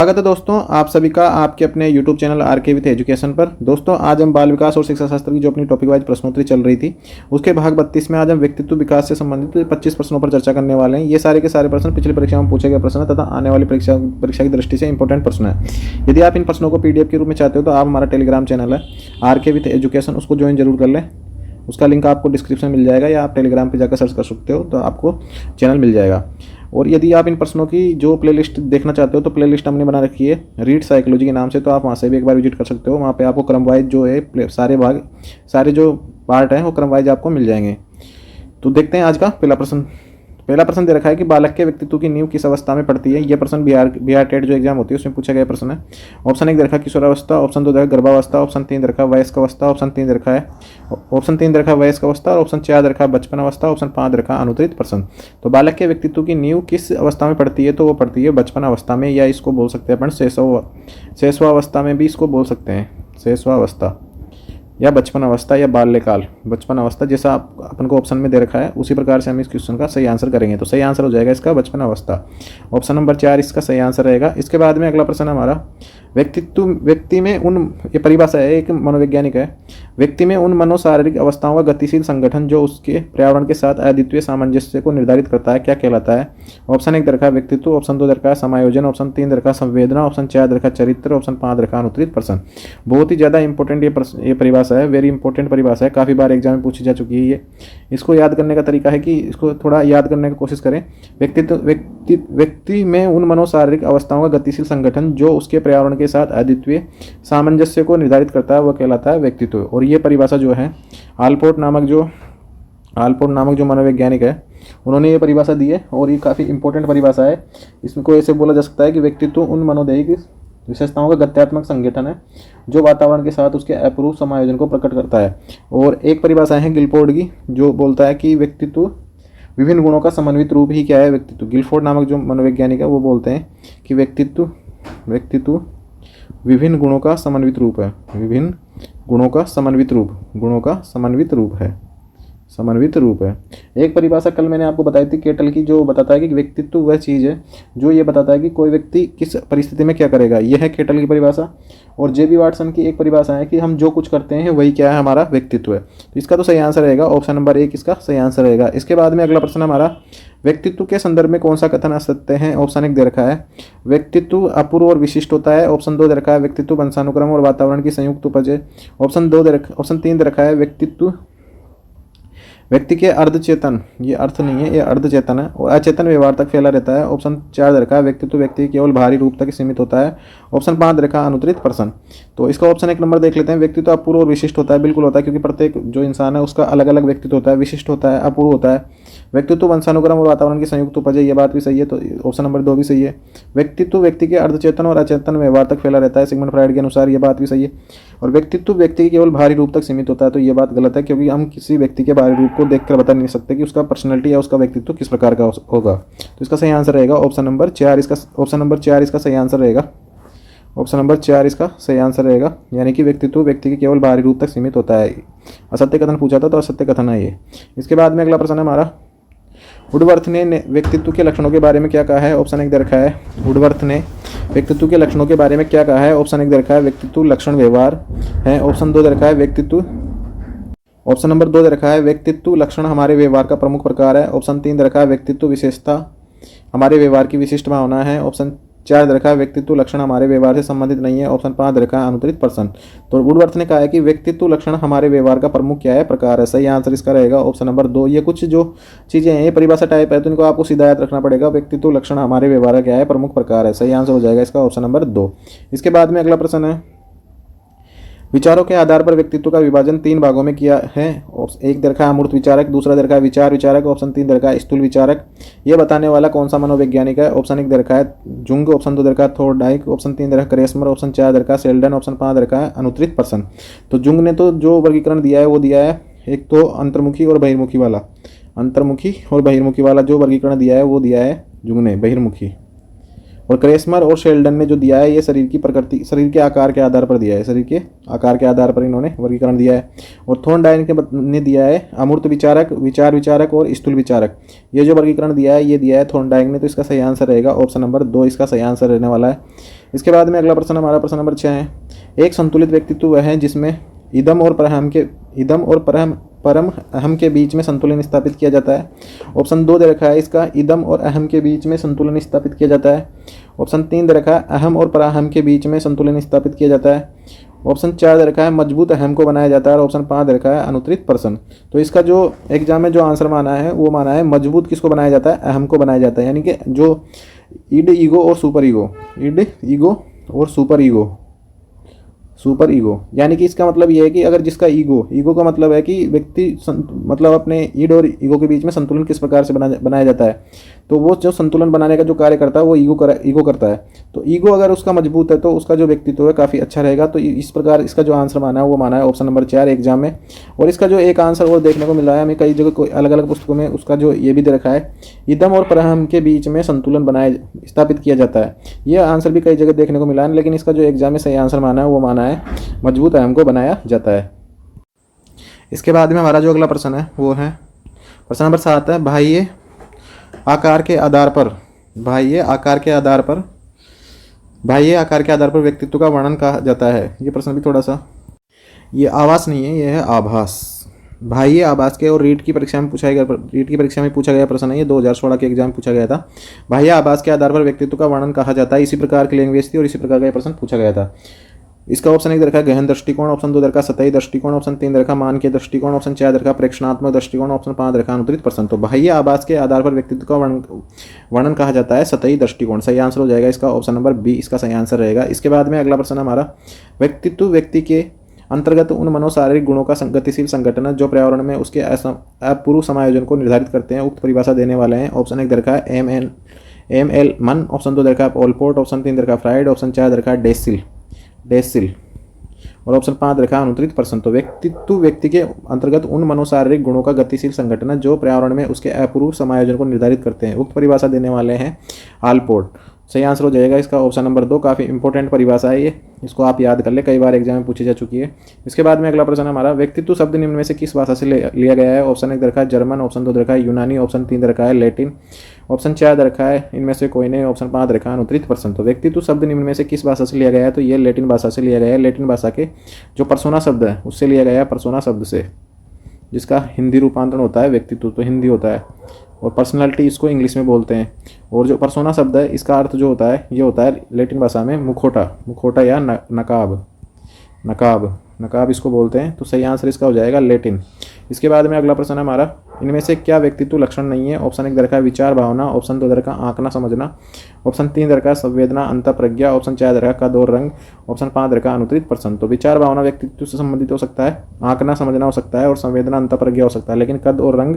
स्वागत है दोस्तों आप सभी का आपके अपने YouTube channel RK with education पर। दोस्तों आज हम बाल विकास और शिक्षा शास्त्र की जो अपनी टॉपिक वाइज प्रश्नोत्तरी चल रही थी उसके भाग 32 में आज हम व्यक्तित्व विकास से संबंधित 25 प्रश्नों पर चर्चा करने वाले हैं। ये सारे के सारे प्रश्न पिछली परीक्षा में पूछे गए प्रश्न तथा आने वाली परीक्षा की दृष्टि से इंपॉर्टेंट प्रश्न है। यदि आप इन प्रश्नों को PDF के रूप में चाहते हो तो आप हमारा टेलीग्राम चैनल है आरके विथ एजुकेशन, उसको ज्वाइन जरूर कर लें। उसका लिंक आपको डिस्क्रिप्शन में मिल जाएगा या आप टेलीग्राम पे जाकर सर्च कर सकते हो तो आपको चैनल मिल जाएगा। और यदि आप इन प्रश्नों की जो प्लेलिस्ट देखना चाहते हो तो प्लेलिस्ट हमने बना रखी है रीड साइकोलॉजी के नाम से, तो आप वहाँ से भी एक बार विजिट कर सकते हो। वहाँ पे आपको क्रम वाइज जो है सारे जो पार्ट हैं वो क्रम वाइज आपको मिल जाएंगे। तो देखते हैं आज का पहला प्रश्न दे रखा है कि बालक के व्यक्तित्व की नींव किस अवस्था में पड़ती है। यह प्रश्न बिहार टेट जो एग्जाम होती है उसमें पूछा गया प्रश्न है। ऑप्शन 1 दे रखा किशोरावस्था, ऑप्शन 2 दे रखा गर्भावस्था, ऑप्शन 3 दे रखा वयस्क अवस्था, ऑप्शन 3 दे रखा वयस्क अवस्था और ऑप्शन 4 दे रखा बचपन अवस्था, ऑप्शन 5 दे रखा अनुत्तरित प्रश्न। तो बालक के व्यक्तित्व की नींव किस अवस्था में पड़ती है, तो वो पड़ती है बचपन अवस्था में, या इसको बोल सकते हैं अपन शैशवावस्था में भी इसको बोल सकते हैं, शैशवावस्था या बचपन अवस्था या बाल्यकाल। बचपन अवस्था जैसा अपन को ऑप्शन में दे रखा है उसी प्रकार से हम इस क्वेश्चन का सही आंसर करेंगे। तो सही आंसर हो जाएगा इसका बचपन अवस्था। ऑप्शन नंबर 4 इसका सही आंसर रहेगा। इसके बाद में अगला प्रश्न हमारा व्यक्ति में उन, ये परिभाषा है एक मनोवैज्ञानिक है, व्यक्ति में उन मनोशारीरिक अवस्थाओं का गतिशील संगठन जो उसके पर्यावरण के साथ अद्वितीय सामंजस्य को निर्धारित करता है क्या कहलाता है। ऑप्शन 1 दरखा व्यक्तित्व, ऑप्शन 2 दरखा समायोजन, ऑप्शन 3 दरखा संवेदना, ऑप्शन 4 दरखा चरित्र, ऑप्शन 5 दरखा अनुत्तरित प्रश्न। बहुत ही ज़्यादा इंपॉर्टेंट ये परिभाषा है, वेरी इंपॉर्टेंट परिभाषा है, काफ़ी बार एग्जाम में पूछी जा चुकी है ये। इसको याद करने का तरीका है कि इसको थोड़ा याद करने की कोशिश करें। व्यक्ति में उन मनोशारीरिक अवस्थाओं का गतिशील संगठन जो उसके पर्यावरण के साथ अद्वितीय सामंजस्य को निर्धारित करता है वह कहलाता है व्यक्तित्व। और ये परिभाषा जो है आलपोर्ट नामक जो मनोवैज्ञानिक है उन्होंने ये परिभाषा दी है और ये काफ़ी इंपॉर्टेंट परिभाषा है। इसको ऐसे बोला जा सकता है कि व्यक्तित्व उन मनोदैहिक विशेषताओं का गत्यात्मक संगठन है जो वातावरण के साथ उसके अपूर्व समायोजन को प्रकट करता है। और एक परिभाषा है गिलफोर्ड की जो बोलता है कि व्यक्तित्व विभिन्न गुणों का समन्वित रूप ही क्या है व्यक्तित्व। गिलफोर्ड नामक जो मनोवैज्ञानिक है वो बोलते हैं कि व्यक्तित्व विभिन्न गुणों का समन्वित रूप है, विभिन्न गुणों का समन्वित रूप है। एक परिभाषा कल मैंने आपको बताई थी केटल की जो बताता है कि व्यक्तित्व वह चीज़ है जो ये बताता है कि कोई व्यक्ति किस परिस्थिति में क्या करेगा, यह है केटल की परिभाषा। और JB वाटसन की एक परिभाषा है कि हम जो कुछ करते हैं वही क्या है हमारा व्यक्तित्व है। तो इसका तो सही आंसर रहेगा ऑप्शन नंबर 1 इसका सही आंसर रहेगा। इसके बाद में अगला प्रश्न हमारा व्यक्तित्व के संदर्भ में कौन सा कथन असत्य है। ऑप्शन 1 दे रखा है व्यक्तित्व अपूर्व और विशिष्ट होता है, ऑप्शन 2 दे रखा है व्यक्तित्व वंशानुक्रम और वातावरण की संयुक्त उपज है, ऑप्शन 3 दे रखा है व्यक्ति के अर्धचेतन, ये अर्थ नहीं है ये अर्धचेतन है और अचेतन व्यवहार तक फैला रहता है, ऑप्शन 4 दे रखा है व्यक्तित्व व्यक्ति केवल बाहरी रूप तक सीमित होता है, ऑप्शन 5 दे रखा है अनुत्तरित प्रश्न। तो इसका ऑप्शन 1 नंबर देख लेते हैं। व्यक्तित्व अपूर्व और विशिष्ट होता है, बिल्कुल होता है क्योंकि प्रत्येक जो इंसान है उसका अलग अलग व्यक्तित्व होता है, विशिष्ट होता है, अपूर्व होता है। व्यक्तित्व वंशानुक्रम और वातावरण की संयुक्त उपज है, ये बात भी सही है, तो ऑप्शन नंबर 2 भी सही है। व्यक्तित्व व्यक्ति के अर्धचेतन और अचेतन व्यवहार तक फैला रहता है, सिगमंड फ्राइड के अनुसार, ये बात भी सही है। और व्यक्तित्व व्यक्ति के केवल बाहरी रूप तक सीमित होता है, तो ये बात गलत है क्योंकि हम किसी व्यक्ति के बाहरी रूप को देखकर बता नहीं सकते कि उसका पर्सनैलिटी या उसका व्यक्तित्व किस प्रकार का होगा। तो इसका सही आंसर रहेगा ऑप्शन नंबर 4 इसका सही आंसर रहेगा। ऑप्शन नंबर 4 इसका सही आंसर रहेगा, यानी कि व्यक्तित्व व्यक्ति के केवल बाहरी रूप तक सीमित होता है। असत्य कथन पूछा था तो असत्य कथन है ये। इसके बाद में अगला प्रश्न है हमारा वुडवर्थ ने व्यक्तित्व के लक्षणों के बारे में क्या कहा है। ऑप्शन 1 दे रखा है वुडवर्थ ने व्यक्तित्व के लक्षणों के बारे में क्या कहा है। ऑप्शन 1 दे रखा है व्यक्तित्व लक्षण व्यवहार है, ऑप्शन 2 दे रखा है ऑप्शन नंबर 2 दे रखा है व्यक्तित्व लक्षण हमारे व्यवहार का प्रमुख प्रकार है, ऑप्शन 3 दे रखा है व्यक्तित्व विशेषता हमारे व्यवहार की विशिष्ट भावना है, ऑप्शन 4 दे रखा है व्यक्तित्व लक्षण हमारे व्यवहार से संबंधित नहीं है, ऑप्शन 5 दे रखा है अनुत्तरित प्रश्न। तो वुडवर्थ ने कहा है कि व्यक्तित्व लक्षण हमारे व्यवहार का प्रमुख क्या है प्रकार है। सही आंसर इसका रहेगा ऑप्शन नंबर 2। ये कुछ जो चीज़ें हैं ये परिभाषा टाइप है तो इनको आपको सीधा याद रखना पड़ेगा। व्यक्तित्व लक्षण हमारे व्यवहार का क्या है प्रमुख प्रकार है, सही आंसर हो जाएगा इसका ऑप्शन नंबर 2। इसके बाद में अगला प्रश्न है विचारों के आधार पर व्यक्तित्व का विभाजन 3 भागों में किया है। एक दे रखा है अमूर्त विचारक, दूसरा दे रखा है विचार विचारक, ऑप्शन 3 दे रखा है स्थूल विचारक। ये बताने वाला कौन सा मनोवैज्ञानिक है। ऑप्शन 1 दे रखा है जुंग, ऑप्शन 2 दे रखा है थॉर्नडाइक, ऑप्शन 3 दे रखा है क्रेसमर, ऑप्शन 4 दे रखा है सेल्डन, ऑप्शन 5 दे रखा है अनुत्तरित प्रश्न। तो जुंग ने तो जो वर्गीकरण दिया है वो दिया है एक तो अंतर्मुखी और बहिर्मुखी वाला जो वर्गीकरण दिया है वो दिया है जुंग ने बहिर्मुखी। और क्रेसमर और शेल्डन ने जो दिया है ये शरीर की प्रकृति, शरीर के आकार के आधार पर दिया है, शरीर के आकार के आधार पर इन्होंने वर्गीकरण दिया है। और थॉर्नडाइक ने दिया है अमूर्त विचारक, विचार विचारक और स्थूल विचारक। ये जो वर्गीकरण दिया है ये दिया है थॉर्नडाइक ने, तो इसका सही आंसर रहेगा ऑप्शन नंबर 2 इसका सही आंसर रहने वाला है। इसके बाद में अगला प्रश्न हमारा प्रश्न नंबर 6 है, एक संतुलित व्यक्तित्व वह है जिसमें इदम और परम अहम के बीच में संतुलन स्थापित किया जाता है। ऑप्शन 2 दे रखा है इसका, इदम और अहम के बीच में संतुलन स्थापित किया जाता है। ऑप्शन 3 दे रखा है, अहम और पराहम के बीच में संतुलन स्थापित किया जाता है। ऑप्शन 4 दे रखा है, मजबूत अहम को बनाया जाता है। और ऑप्शन 5 दे रखा है, अनुत्तरित पर्सन। तो इसका जो एग्जाम में जो आंसर माना है वो माना है मजबूत किसको बनाया जाता है, अहम को बनाया जाता है। यानी कि जो ईड ईगो और सुपर ईगो, यानी कि इसका मतलब ये है कि अगर जिसका ईगो का मतलब है कि व्यक्ति मतलब अपने ईड और ईगो के बीच में संतुलन किस प्रकार से बनाया जाता है, तो वो जो संतुलन बनाने का जो कार्य करता है वो ईगो करता है। तो ईगो अगर उसका मजबूत है तो उसका जो व्यक्तित्व है काफ़ी अच्छा रहेगा। तो इस प्रकार इसका जो आंसर माना है वो माना है ऑप्शन नंबर 4 एग्जाम में। और इसका जो एक आंसर और देखने को मिल रहा है हमें कई जगह अलग अलग पुस्तकों में, उसका जो ये भी दे रखा है, इदम और परहम के बीच में संतुलन स्थापित किया जाता है। ये आंसर भी कई जगह देखने को मिला है, लेकिन इसका जो एग्जाम में सही आंसर माना है वो माना है मजबूत अहम को बनाया जाता है। इसके बाद में हमारा जो अगला प्रश्न है वो है प्रश्न नंबर 7 है, बाह्य आकार के आधार पर व्यक्तित्व का वर्णन कहा जाता है। ये प्रश्न भी थोड़ा सा, ये आवास नहीं है, ये है आभास। बाह्य आभास के और रीट की परीक्षा में पूछा गया प्रश्न है। ये 2016 के एग्जाम में पूछा गया था। बाह्य आभास के आधार पर व्यक्तित्व का वर्णन कहा जाता है। इसी प्रकार की लैंग्वेज थी और इसी प्रकार का प्रश्न पूछा गया था। इसका ऑप्शन 1 दे रखा है गहन दृष्टिकोण, ऑप्शन 2 दे रखा है सतही दृष्टिकोण, ऑप्शन 3 दे रखा है मानकीय दृष्टिकोण, ऑप्शन 4 दे रखा है प्रेक्षणात्मक दृष्टिकोण, ऑप्शन 5 दे रखा है अनुत्तरित पर्सन। तो बाह्य आभास के आधार पर व्यक्तित्व का वर्णन कहा जाता है सतही दृष्टिकोण। सही आंसर हो जाएगा इसका ऑप्शन नंबर बी, इसका सही आंसर रहेगा। इसके बाद में अगला प्रश्न हमारा, व्यक्तित्व व्यक्ति के अंतर्गत उन मनोशारीरिक गुणों का गतिशील संगठन है जो पर्यावरण में उसके अपूर्व समायोजन को निर्धारित करते हैं। उक्त परिभाषा देने वाले हैं। ऑप्शन 1 दे रखा है एम.एल. मन, ऑप्शन 2 दे रखा है ऑलपोर्ट, ऑप्शन 3 दे रखा है फ्राइड, ऑप्शन 4 दे रखा है डेसिल और ऑप्शन 5 दे रखा है अनुत्तरित पर्सन। तो व्यक्तित्व व्यक्ति के अंतर्गत उन मनोशारीरिक गुणों का गतिशील संगठन है जो पर्यावरण में उसके अपूर्व समायोजन को निर्धारित करते हैं। उक्त परिभाषा देने वाले हैं आलपोर्ट। सही आंसर हो जाएगा इसका ऑप्शन नंबर 2। काफ़ी इंपॉर्टेंट परिभाषा है ये, इसको आप याद कर ले, कई बार एग्जाम में पूछी जा चुकी है। इसके बाद में अगला प्रश्न हमारा, व्यक्तित्व शब्द निम्न में से किस भाषा से लिया गया है। ऑप्शन 1 दे रखा है जर्मन, ऑप्शन 2 दे रखा है यूनानी, ऑप्शन 3 दे रखा है लैटिन, ऑप्शन 4 दे रखा है इनमें से कोई नहीं, ऑप्शन 5 दे रखा है अनुत्तरित पर्सन। तो व्यक्तित्व शब्द निम्न में से किस भाषा से लिया गया है, तो ये लैटिन भाषा से लिया गया है। लैटिन भाषा के जो पर्सोना शब्द है उससे लिया गया है, पर्सोना शब्द से, जिसका हिंदी रूपांतरण होता है व्यक्तित्व, तो हिंदी होता है, और पर्सनालिटी इसको इंग्लिश में बोलते हैं। और जो पर्सोना शब्द है इसका अर्थ जो होता है ये होता है लैटिन भाषा में मुखोटा या नकाब इसको बोलते हैं। तो सही आंसर इसका हो जाएगा लैटिन। इसके बाद में अगला प्रश्न है हमारा, इनमें से क्या व्यक्तित्व लक्षण नहीं है। ऑप्शन 1 दे रखा है विचार भावना, ऑप्शन 2 दे रखा है आंकना समझना, ऑप्शन 3 दे रखा है संवेदना अंतःप्रज्ञा, ऑप्शन 4 दे रखा है कद और रंग, ऑप्शन 5 दे रखा है अनुत्तरित पर्सन। तो विचार भावना व्यक्तित्व से संबंधित हो सकता है, आंकना समझना हो सकता है और संवेदना अंतःप्रज्ञा हो सकता है, लेकिन कद और रंग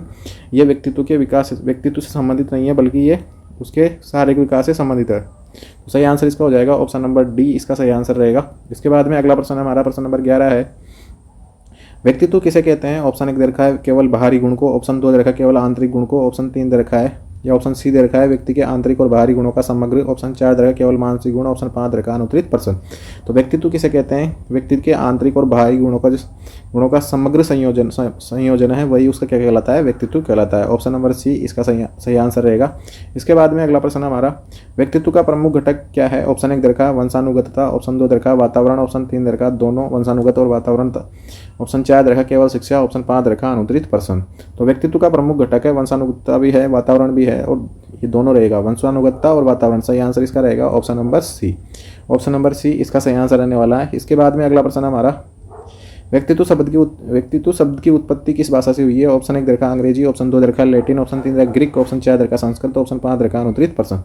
ये व्यक्तित्व से संबंधित नहीं है, बल्कि ये उसके शारीरिक विकास से संबंधित है। तो सही आंसर इसका हो जाएगा ऑप्शन नंबर डी, इसका सही आंसर रहेगा। इसके बाद में अगला प्रश्न हमारा प्रश्न नंबर 11 है, व्यक्तित्व किसे कहते हैं। ऑप्शन 1 दे रखा है केवल बाहरी गुण को, ऑप्शन 2 दे रखा है केवल आंतरिक गुण को, ऑप्शन 3 दे रखा है या ऑप्शन सी दे रखा है व्यक्ति के आंतरिक और बाहरी गुणों का समग्र, ऑप्शन 4 दे रखा है केवल मानसिक गुण, ऑप्शन 5 दे रखा है अनुत्तरित पर्सन। तो व्यक्तित्व किसे कहते हैं, व्यक्ति के आंतरिक और बाहरी गुणों का समग्र संयोजन है, वही उसका क्या कहलाता है, व्यक्तित्व कहलाता है। ऑप्शन नंबर सी इसका सही आंसर रहेगा। इसके बाद में अगला प्रश्न हमारा, व्यक्तित्व का प्रमुख घटक क्या है। ऑप्शन 1 दे रखा है वंशानुगतता, ऑप्शन 2 दे रखा है वातावरण, ऑप्शन 3 दे रखा है दोनों वंशानुगत और वातावरण, ऑप्शन 4 दे रखा है केवल शिक्षा, ऑप्शन 5 दे रखा है अनुत्तरित पर्सन। तो व्यक्तित्व का प्रमुख घटक है, वंशानुगतता भी है, वातावरण भी है, और ये दोनों रहेगा, वंशानुगतता और वातावरण। सही आंसर इसका रहेगा option number C. Option number C इसका सही आंसर रहने वाला है। इसके बाद में अगला प्रश्न हमारा, व्यक्तित्व शब्द की उत्पत्ति किस भाषा से हुई है। ऑप्शन 1 दे रखा है अंग्रेजी, ऑप्शन 2 दे रखा है लैटिन, ऑप्शन 3 दे रखा है ग्रीक, ऑप्शन 4 दे रखा है संस्कृत, ऑप्शन 5 दे रखा है अनुत्तरित पर्सन।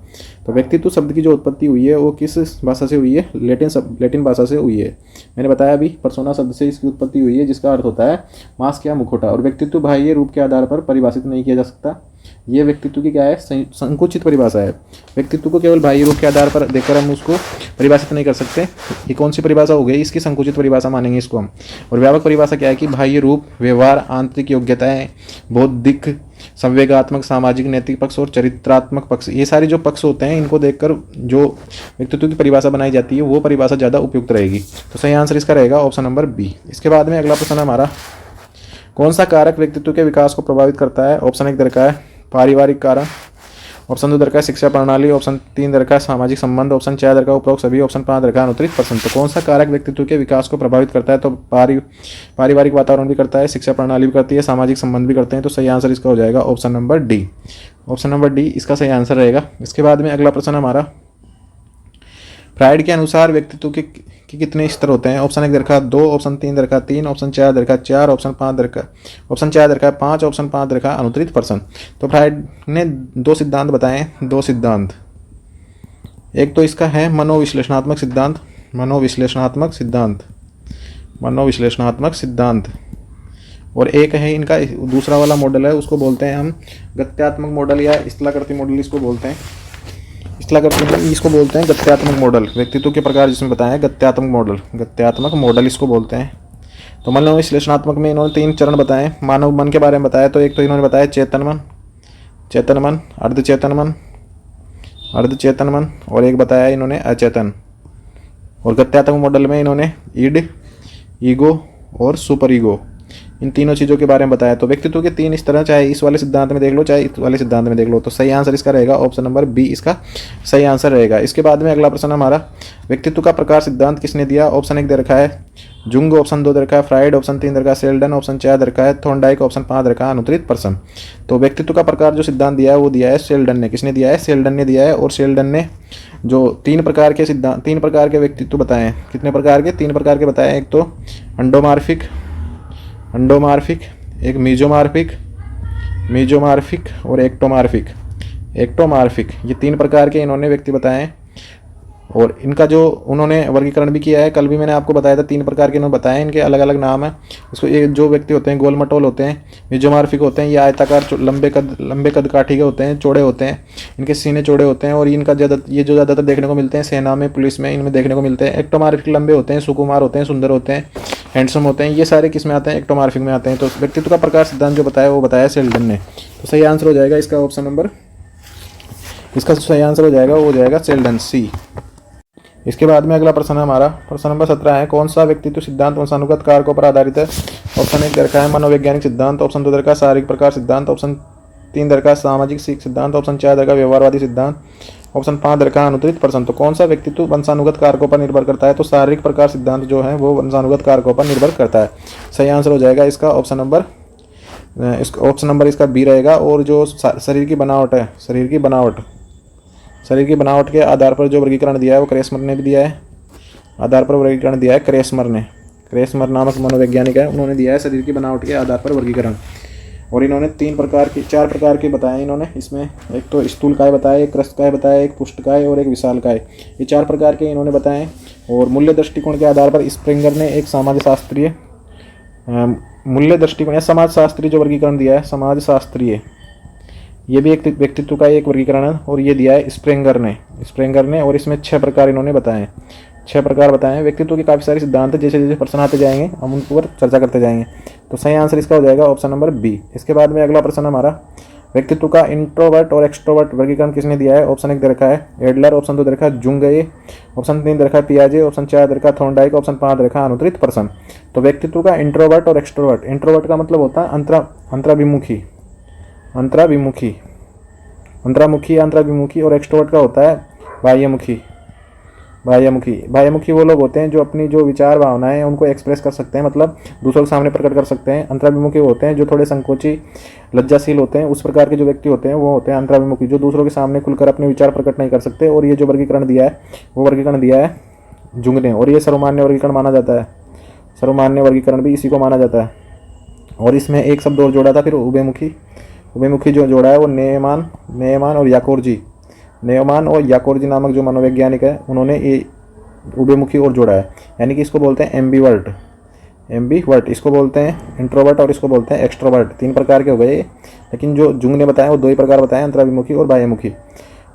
तो व्यक्तित्व शब्द की जो उत्पत्ति हुई है वो किस भाषा से हुई है, लैटिन भाषा से हुई है। मैंने बताया अभी पर्सोना शब्द से इसकी उत्पत्ति हुई है, जिसका अर्थ होता है मास्क या मुखौटा। और व्यक्तित्व बाह्य रूप के आधार पर परिभाषित नहीं किया जा सकता। ये व्यक्तित्व की क्या है, संकुचित परिभाषा है। व्यक्तित्व को केवल बाह्य रूप के आधार पर देखकर हम उसको परिभाषित नहीं कर सकते। ये कौन सी परिभाषा हो गई, इसकी संकुचित परिभाषा मानेंगे इसको हम। और व्यापक परिभाषा क्या है कि बाह्य रूप, व्यवहार, आंतरिक योग्यताएं, बौद्धिक, संवेगात्मक, सामाजिक, नैतिक पक्ष और चरित्रात्मक पक्ष, ये सारे जो पक्ष होते हैं इनको देखकर जो व्यक्तित्व की परिभाषा बनाई जाती है वो परिभाषा ज़्यादा उपयुक्त रहेगी। तो सही आंसर इसका रहेगा ऑप्शन नंबर बी। इसके बाद में अगला प्रश्न हमारा, कौन सा कारक व्यक्तित्व के विकास को प्रभावित करता है। ऑप्शन 1 दे रखा है पारिवारिक कारण, ऑप्शन 2 दरका शिक्षा प्रणाली, ऑप्शन 3 दरका सामाजिक संबंध, ऑप्शन 4 दरका उपरोक्त सभी, ऑप्शन 5 दरका अनुत्तरित प्रश्न। तो कौन सा कारक व्यक्तित्व के विकास को प्रभावित करता है? तो पारिवारिक वातावरण भी करता है, शिक्षा प्रणाली भी करती है, सामाजिक संबंध भी करते हैं। तो सही आंसर इसका हो जाएगा option number D. Option number D इसका सही आंसर रहेगा। इसके बाद में अगला प्रश्न हमारा, फ्राइड के अनुसार व्यक्तित्व के कितने स्तर होते हैं? Option 1 दरका 2, option 3 दरका 3, option 4 दरका 4, option 4 दरका 5, option 5 दरका अनुत्तरित प्रश्न। तो फ्राइड ने 2 सिद्धांत बताए, 2 सिद्धांत। एक तो इसका है मनोविश्लेषणात्मक सिद्धांत, और एक है इनका दूसरा वाला मॉडल है, उसको बोलते हैं हम गत्यात्मक मॉडल या स्थलाकृति मॉडल इसको बोलते हैं। इसको बोलते हैं गत्यात्मक मॉडल। व्यक्तित्व के प्रकार जिसमें बताया है गत्यात्मक मॉडल इसको बोलते हैं। तो मनोविश्लेषणात्मक में इन्होंने 3 चरण बताए। मानव मन के बारे में बताया, तो एक तो इन्होंने बताया चेतन मन, अर्धचेतन मन, और एक बताया इन्होंने अचेतन। और गत्यात्मक मॉडल में इन्होंने ईड, ईगो और सुपर ईगो, इन तीनों चीज़ों के बारे में बताया। तो व्यक्तित्व के 3 स्तर, चाहे इस वाले सिद्धांत में देख लो चाहे इस वाले सिद्धांत में देख लो। तो सही आंसर इसका रहेगा ऑप्शन नंबर बी, इसका सही आंसर रहेगा। इसके बाद में अगला प्रश्न हमारा, व्यक्तित्व का प्रकार सिद्धांत किसने दिया? ऑप्शन 1 दे रखा है जुंग, ऑप्शन 2 दे रखा है फ्राइड, ऑप्शन 3 दे रखा है सेल्डन, ऑप्शन 4 दे रखा है थॉर्नडाइक, ऑप्शन 5 दे रखा है अनुत्तरित प्रश्न। तो व्यक्तित्व का प्रकार जो सिद्धांत दिया है वो दिया है सेल्डन ने। किसने दिया है? सेल्डन ने दिया है। और सेल्डन ने जो 3 प्रकार के व्यक्तित्व बताए हैं। कितने प्रकार के? 3 प्रकार के बताए हैं। एक तो अंडोमार्फिक, एक मीजोमार्फिक और एक्टोमार्फिक। ये 3 प्रकार के इन्होंने व्यक्ति बताए हैं। और इनका जो उन्होंने वर्गीकरण भी किया है, कल भी मैंने आपको बताया था 3 प्रकार के इन्होंने बताए। इनके अलग अलग नाम है। इसको ये जो व्यक्ति होते हैं गोल मटोल होते हैं, मीजोमार्फिक होते हैं, ये आयताकार लंबे कद काठी के होते हैं, चौड़े होते हैं, इनके सीने चौड़े होते हैं। और इनका ज़्यादातर देखने को मिलते हैं सेना में, पुलिस में, इनमें देखने को मिलते हैं। एक्टोमार्फिक लंबे होते हैं, सुकुमार होते हैं, सुंदर होते हैं, हैंडसम होते हैं। ये सारे किस में आते हैं? एक्टोमार्फिक में आते हैं। तो व्यक्तित्व का प्रकार सिद्धांत जो बताया वो बताया सेल्डन ने। तो सही आंसर हो जाएगा इसका ऑप्शन नंबर, इसका सही आंसर हो जाएगा वो हो जाएगा सेल्डन, सी। इसके बाद में अगला प्रश्न हमारा प्रश्न नंबर 17 है, कौन सा व्यक्तित्व सिद्धांत वंशानुगत कारकों पर आधारित है? ऑप्शन 1 दरका है मनोवैज्ञानिक सिद्धांत, ऑप्शन 2 दरका शारीरिक प्रकार सिद्धांत, ऑप्शन 3 दरका सामाजिक सिद्धांत, ऑप्शन 4 दरका व्यवहारवादी सिद्धांत, ऑप्शन 5 दरका अनुत्तरित प्रश्न। तो कौन सा व्यक्तित्व वंशानुगत कारकों पर निर्भर करता है? तो शारीरिक प्रकार सिद्धांत जो है वो वंशानुगत कारकों पर निर्भर करता है। सही आंसर हो जाएगा इसका ऑप्शन नंबर इसका बी रहेगा। और जो शरीर की बनावट के आधार पर जो वर्गीकरण दिया है वो क्रेसमर ने भी दिया है। क्रेसमर नामक मनोवैज्ञानिक है, उन्होंने दिया है शरीर की बनावट के आधार पर वर्गीकरण। और इन्होंने 4 प्रकार के बताए इन्होंने। इसमें एक तो स्थूलकाय बताया, एक क्रस्तकाय बताया, एक पुष्टकाय और एक विशालकाय। ये 4 प्रकार के इन्होंने बताए। और मूल्य दृष्टिकोण के आधार पर स्प्रिंगर ने एक समाजशास्त्रीय मूल्य दृष्टिकोण या समाजशास्त्रीय जो वर्गीकरण दिया है, समाजशास्त्रीय, ये भी एक व्यक्तित्व का एक वर्गीकरण है। और ये दिया है स्प्रेंगर ने। और इसमें 6 प्रकार इन्होंने बताए हैं। 6 प्रकार बताए हैं। व्यक्तित्व के काफ़ी सारे सिद्धांत है, जैसे जैसे प्रश्न आते जाएंगे हम उन पर चर्चा करते जाएंगे। तो सही आंसर इसका हो जाएगा ऑप्शन नंबर बी। इसके बाद में अगला प्रश्न हमारा, व्यक्तित्व का इंट्रोवर्ट और एक्सट्रोवर्ट वर्गीकरण किसने दिया है? ऑप्शन 1 दे रखा है एडलर, ऑप्शन 2 दे रखा है जुंगये, ऑप्शन 3 दे रखा है पियाजे, ऑप्शन 4 दे रखा है थॉर्नडाइक, ऑप्शन 5 दे रखा है अनुत्तरित प्रश्न। तो व्यक्तित्व का इंट्रोवर्ट और एक्सट्रोवर्ट, इंट्रोवर्ट का मतलब होता है अंतराभिमुखी, और एक्सट्रोवर्ट का होता है बाह्यमुखी वो लोग होते हैं जो अपनी जो विचार भावनाएं हैं उनको एक्सप्रेस कर सकते हैं, मतलब दूसरों के सामने प्रकट कर सकते हैं। अंतराभिमुखी होते हैं जो थोड़े संकोची लज्जाशील होते हैं, उस प्रकार के जो व्यक्ति होते हैं वो होते हैं अंतराभिमुखी, जो दूसरों के सामने खुलकर अपने विचार प्रकट नहीं कर सकते। और ये जो वर्गीकरण दिया है वो वर्गीकरण दिया है जुंग ने। और ये सर्वमान्य वर्गीकरण माना जाता है, सर्वमान्य वर्गीकरण भी इसी को माना जाता है। और इसमें एक शब्द और जोड़ा था फिर उभयमुखी जो जोड़ा है वो नेमान और याकोर्जी नामक जो मनोवैज्ञानिक है उन्होंने ये उभयमुखी और जोड़ा है, यानी कि इसको बोलते हैं एम्बीवर्ट, इसको बोलते हैं इंट्रोवर्ट और इसको बोलते हैं एक्सट्रोवर्ट। 3 प्रकार के हो गए, लेकिन जो जुंग ने बताया वो 2 ही प्रकार बताए, अंतराभिमुखी और बाह्यमुखी।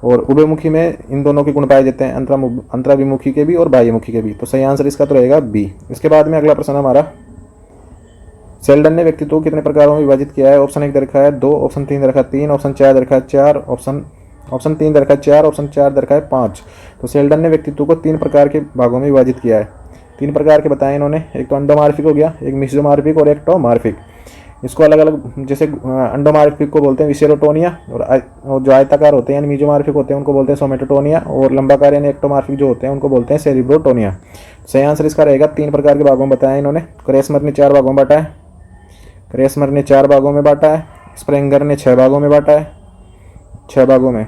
और उभयमुखी में इन दोनों के गुण पाए जाते हैं, अंतराभिमुखी के भी और बाह्यमुखी के भी। तो सही आंसर इसका तो रहेगा बी। इसके बाद में अगला प्रश्न हमारा, सेल्डन ने व्यक्तित्व को कितने प्रकारों में विभाजित किया है? ऑप्शन 1 दे रखा है 2, ऑप्शन 3 दे रखा है 3, ऑप्शन 4 दे रखा है 4, ऑप्शन 3 दे रखा है 4, ऑप्शन 4 दे रखा है 5। तो सेल्डन ने व्यक्तित्व को 3 प्रकार के भागों में विभाजित किया है। 3 प्रकार के बताए इन्होंने, एक तो अंडोमार्फिक हो गया, एक मिसोमार्फिक और एक्टोमार्फिक। इसको अलग अलग, जैसे अंडोमार्फिक को बोलते हैं विसेरोटोनिया, और जो आयताकार होते हैं यानी मीजोमार्फिक होते हैं उनको बोलते हैं सोमेटोटोनिया, और लंबाकार यानी एक्टोमार्फिक जो होते हैं उनको बोलते हैं सेरिब्रोटोनिया। सही आंसर इसका रहेगा 3 प्रकार के भागों में बताया इन्होंने। क्रेसमर ने 4 भागों में बांटा है, क्रेसमर ने 4 भागों में बांटा है, स्प्रेंगर ने 6 भागों में बांटा है, 6 भागों में,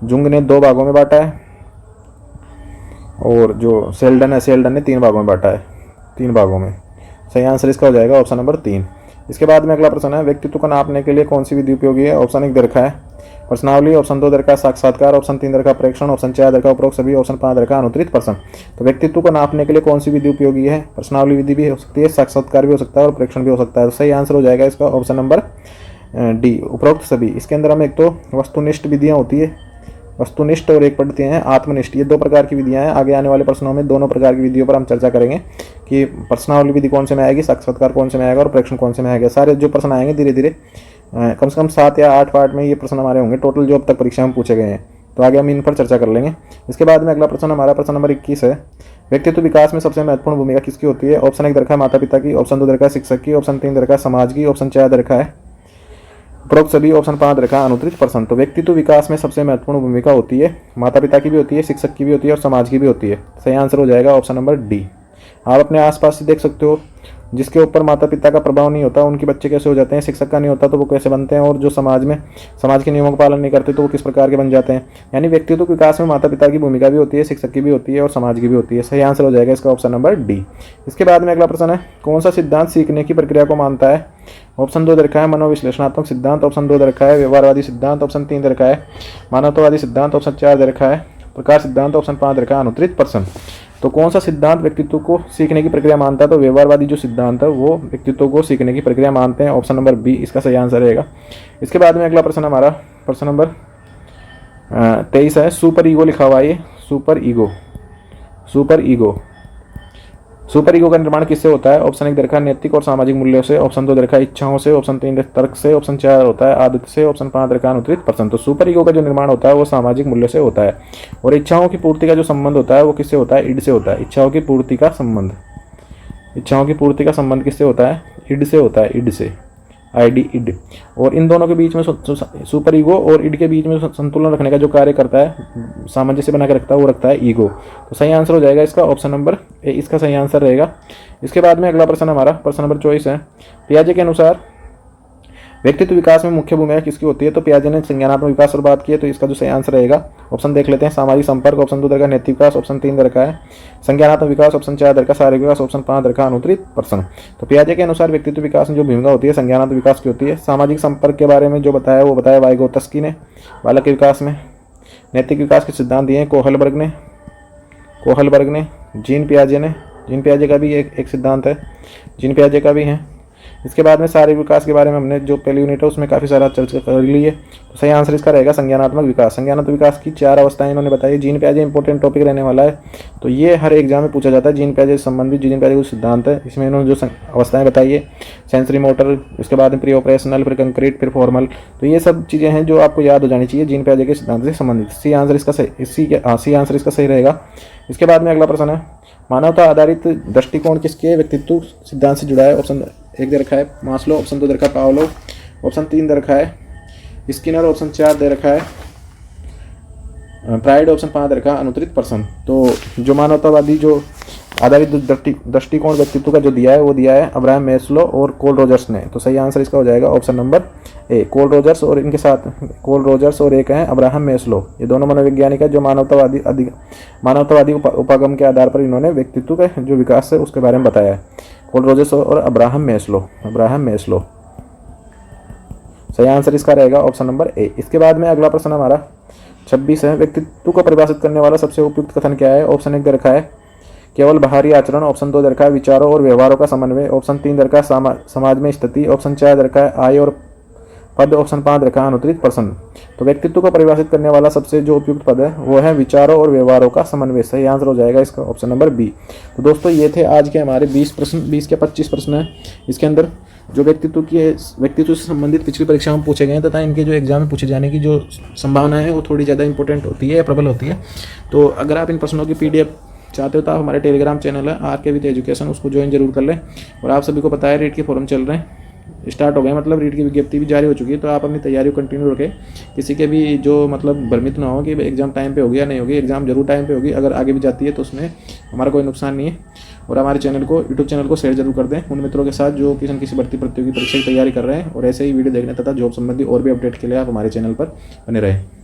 जुंग ने 2 भागों में बांटा है, और जो सेल्डन है सेल्डन ने 3 भागों में बांटा है, 3 भागों में। सही आंसर इसका हो जाएगा ऑप्शन नंबर 3। इसके बाद में अगला प्रश्न है, व्यक्तित्व को नापने के लिए कौन सी विधि उपयोगी है? ऑप्शन 1 दरखा है प्रश्नावली, ऑप्शन 2 दरखा साक्षात्कार, ऑप्शन 3 दरखा प्रेक्षण, ऑप्शन 4 दरखा उपरोक्त सभी, ऑप्शन 5 दरखा अनुत्तरित प्रश्न। तो व्यक्तित्व को नापने के लिए कौन सी विधि उपयोगी है? प्रश्नावली विधि भी हो सकती है, साक्षात्कार भी हो सकता है और प्रेक्षण भी हो सकता है। तो सही आंसर हो जाएगा इसका ऑप्शन नंबर डी, उपरोक्त सभी। इसके अंदर हम एक तो वस्तुनिष्ठ विधियाँ होती है, वस्तुनिष्ठ, और एक पढ़ते हैं आत्मनिष्ठ। ये 2 प्रकार की विधियां हैं। आगे आने वाले प्रश्नों में दोनों प्रकार की विधियों पर हम चर्चा करेंगे कि प्रश्नावली विधि कौन से में आएगी, साक्षात्कार कौन से में आएगा और प्रेक्षण कौन से में आएगा। सारे जो प्रश्न आएंगे धीरे धीरे कम से कम 7 या 8 पार्ट में ये प्रश्न हमारे होंगे टोटल, जो अब तक परीक्षा में पूछे गए हैं। तो आगे हम इन पर चर्चा कर लेंगे। इसके बाद में अगला प्रश्न हमारा प्रश्न नंबर 21 है, व्यक्तित्व विकास में सबसे महत्वपूर्ण भूमिका किसकी होती है? ऑप्शन 1 दरखा माता पिता की, ऑप्शन 2 दरखा शिक्षक की, ऑप्शन 3 दरखा समाज की, ऑप्शन 4 दरखा है उपरोक्त सभी, ऑप्शन 5 दरखा अनुत्तरित प्रश्न। तो व्यक्तित्व विकास में सबसे महत्वपूर्ण भूमिका होती है माता पिता की भी होती है, शिक्षक की भी होती है और समाज की भी होती है। सही आंसर हो जाएगा ऑप्शन नंबर डी। आप अपने आसपास से देख सकते हो, जिसके ऊपर माता पिता का प्रभाव नहीं होता उनके बच्चे कैसे हो जाते हैं, शिक्षक का नहीं होता तो वो कैसे बनते हैं, और जो समाज में समाज के नियमों का पालन नहीं करते तो वो किस प्रकार के बन जाते हैं। यानी व्यक्तित्व विकास में माता पिता की भूमिका भी होती है, शिक्षक की भी होती है और समाज की भी होती है। सही आंसर हो जाएगा इसका ऑप्शन नंबर डी। इसके बाद में अगला प्रश्न है, कौन सा सिद्धांत सीखने की प्रक्रिया को मानता है? ऑप्शन 2 दरखा है मनोविश्लेषणात्मक सिद्धांत, ऑप्शन 2 दरखा है व्यवहारवादी सिद्धांत, ऑप्शन 3 दरखा है मानवतावादी सिद्धांत, ऑप्शन 4 दरखा है प्रकार सिद्धांत, ऑप्शन 5 दरखा है अनुत्तरित प्रश्न। तो कौन सा सिद्धांत व्यक्तित्व को सीखने की प्रक्रिया मानता है? तो व्यवहारवादी जो सिद्धांत है वो व्यक्तित्व को सीखने की प्रक्रिया मानते हैं। ऑप्शन नंबर बी इसका सही आंसर रहेगा। इसके बाद में अगला प्रश्न हमारा प्रश्न नंबर 23 है, सुपर ईगो लिखा हुआ है। Super ego, super ego, super ego का निर्माण किससे होता है? ऑप्शन 1 दरखा नैतिक और सामाजिक मूल्यों से, ऑप्शन 2 दरखा इच्छाओं से, ऑप्शन 3 तर्क से, ऑप्शन 4 होता है आदत से, ऑप्शन 5 दरखा अनुत्तरित प्रश्न। तो सुपर ईगो का जो निर्माण होता है वो सामाजिक मूल्यों से होता है, और इच्छाओं की पूर्ति का जो संबंध होता है वो किससे होता है? इड से होता है। इच्छाओं की पूर्ति का संबंध, इच्छाओं की पूर्ति का संबंध किससे होता है? इड से होता है, इड से, आईडी इड। और इन दोनों के बीच में सुपर ईगो और इड के बीच में संतुलन रखने का जो कार्य करता है, सामंजस्य बना के रखता है, वो रखता है ईगो। तो सही आंसर हो जाएगा इसका ऑप्शन नंबर ए, इसका सही आंसर रहेगा। इसके बाद में अगला प्रश्न हमारा प्रश्न नंबर 24 है, पियाजे के अनुसार व्यक्तित्व विकास में मुख्य भूमिका किसकी होती है? तो पियाजे ने संज्ञानात्मक विकास पर बात की है, तो इसका जो सही आंसर रहेगा ऑप्शन देख लेते हैं, सामाजिक संपर्क, ऑप्शन 2 दरखा नैतिक विकास, ऑप्शन 3 दरखा है संज्ञानात्मक विकास, ऑप्शन 4 दरखा शारीरिक विकास, ऑप्शन 5 दरखा अनुत्तरित प्रश्न। तो पियाजे के अनुसार व्यक्तित्व विकास में जो भूमिका होती है संज्ञानात्मक विकास की होती है। सामाजिक संपर्क के बारे में जो बताया वो बताया वाइगोत्स्की ने बालक के विकास में। नैतिक विकास के सिद्धांत दिए कोहलबर्ग ने, जीन पियाजे का भी एक सिद्धांत है, जीन पियाजे का भी है। इसके बाद में शारीरिक विकास के बारे में हमने जो पहली यूनिट है उसमें काफ़ी सारा चर्चा कर ली है। तो सही आंसर इसका रहेगा संज्ञानात्मक विकास। संज्ञानात्मक विकास की 4 अवस्थाएं इन्होंने बताई। जीन पियाजे इंपॉर्टेंट टॉपिक रहने वाला है, तो ये हर एग्जाम में पूछा जाता है। जीन पियाजे से संबंधित जीन पियाजे का सिद्धांत है, इसमें इन्होंने जो अवस्थाएं बताई है, सेंसरी मोटर, इसके बाद में प्री ऑपरेशनल, फिर कंक्रीट, फिर फॉर्मल। तो ये सब चीज़ें हैं जो आपको याद हो जानी चाहिए जीन पियाजे के सिद्धांत से संबंधित। सी आंसर इसका सही रहेगा। इसके बाद में अगला प्रश्न है, मानवता आधारित दृष्टिकोण किसके व्यक्तित्व सिद्धांत से जुड़ा है? ऑप्शन 1 दे रखा है मास्लो, ऑप्शन 2 दे रखा है पावलोव, ऑप्शन 3 दे रखा है स्किनर, ऑप्शन 4 दे रखा है प्राइड, ऑप्शन 5 दे रखा है अनुत्तरित प्रश्न। तो जो मानवतावादी जो आधारित दृष्टिकोण व्यक्तित्व का जो दिया है वो दिया है अब्राहम मैस्लो और कोल रोजर्स ने। तो सही आंसर इसका हो जाएगा option number A, Carl Rogers और इनके साथ कोल रोजर्स और एक हैं अब्राहम मैस्लो। ये दोनों मनोवैज्ञानिक है जो मानवतावादी उपागम के आधार पर इन्होंने व्यक्तित्व का जो विकास है उसके बारे में बताया है, कोल रोजर्स और अब्राहम मैस्लो। सही आंसर इसका रहेगा ऑप्शन नंबर ए। इसके बाद में अगला प्रश्न हमारा 26 है, व्यक्तित्व को परिभाषित करने वाला सबसे उपयुक्त कथन क्या है? ऑप्शन 1 दे रखा है केवल बाहरी आचरण, ऑप्शन 2 दे रखा है विचारों और व्यवहारों का समन्वय, ऑप्शन 3 दे रखा है समाज में स्थिति, ऑप्शन 4 दे रखा है आय और पद, ऑप्शन 5 दे रखा है अनुत्तरित प्रश्न। तो व्यक्तित्व को परिभाषित करने वाला सबसे जो उपयुक्त पद है वो है विचारों और व्यवहारों का समन्वय। सही आंसर हो जाएगा इसका ऑप्शन नंबर बी। तो दोस्तों ये थे आज के हमारे 20 प्रश्न, 20 के 25 प्रश्न हैं। इसके अंदर जो व्यक्तित्व से संबंधित पिछली परीक्षाओं में पूछे गए हैं तथा इनके जो एग्जाम में पूछे जाने की जो संभावना है वो थोड़ी ज़्यादा इंपॉर्टेंट होती है या प्रबल होती है। तो अगर आप इन प्रश्नों की PDF चाहते हो तो आप हमारे टेलीग्राम चैनल है RK विथ एजुकेशन, उसको ज्वाइन जरूर कर लें। और आप सभी को पता है रेट के फॉर्म चल रहे हैं, स्टार्ट हो गए, मतलब रीट की विज्ञप्ति भी जारी हो चुकी है। तो आप अपनी तैयारी को कंटिन्यू रखें, किसी के भी जो मतलब भ्रमित ना हो कि एग्ज़ाम टाइम पे होगी या नहीं होगी। एग्ज़ाम जरूर टाइम पे होगी, अगर आगे भी जाती है तो उसमें हमारा कोई नुकसान नहीं है। और हमारे यूट्यूब चैनल को शेयर जरूर कर दें उन मित्रों के साथ जो किसी भर्ती प्रतियोगी परीक्षा की तैयारी कर रहे हैं। और ऐसे ही वीडियो देखने तथा जॉब संबंधी और भी अपडेट के लिए आप हमारे चैनल पर बने रहें।